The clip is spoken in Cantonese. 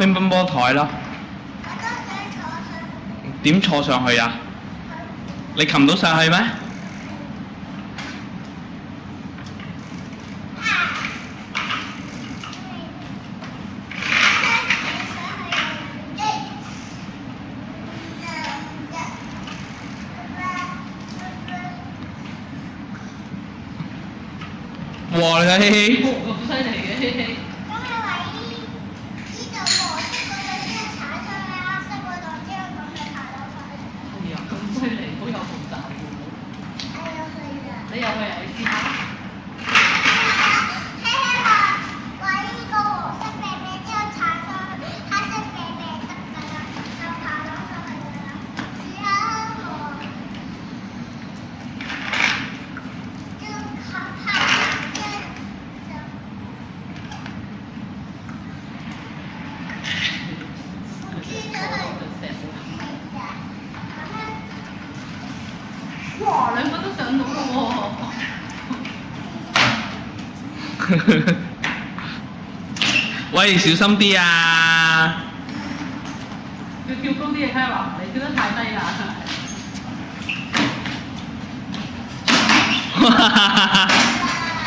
乒乓波台咯。點坐上去啊？你擒到上去咩？哇！你睇希希，咁犀利嘅希希。咁你話呢度黃色嗰度先踩上去，黑色嗰度之後咁就爬落去。係啊，咁犀利，好有步驟喎。係啊，係啊。你又去啊？你試下。希希話呢個黃色病病之後踩上去，黑色病病得㗎啦，就爬落去㗎啦。試下我。就爬。哇！兩個都上到咯喎！喂，小心啲啊！要跳高啲嘅 Clara，你跳得太低啦。哈哈哈哈！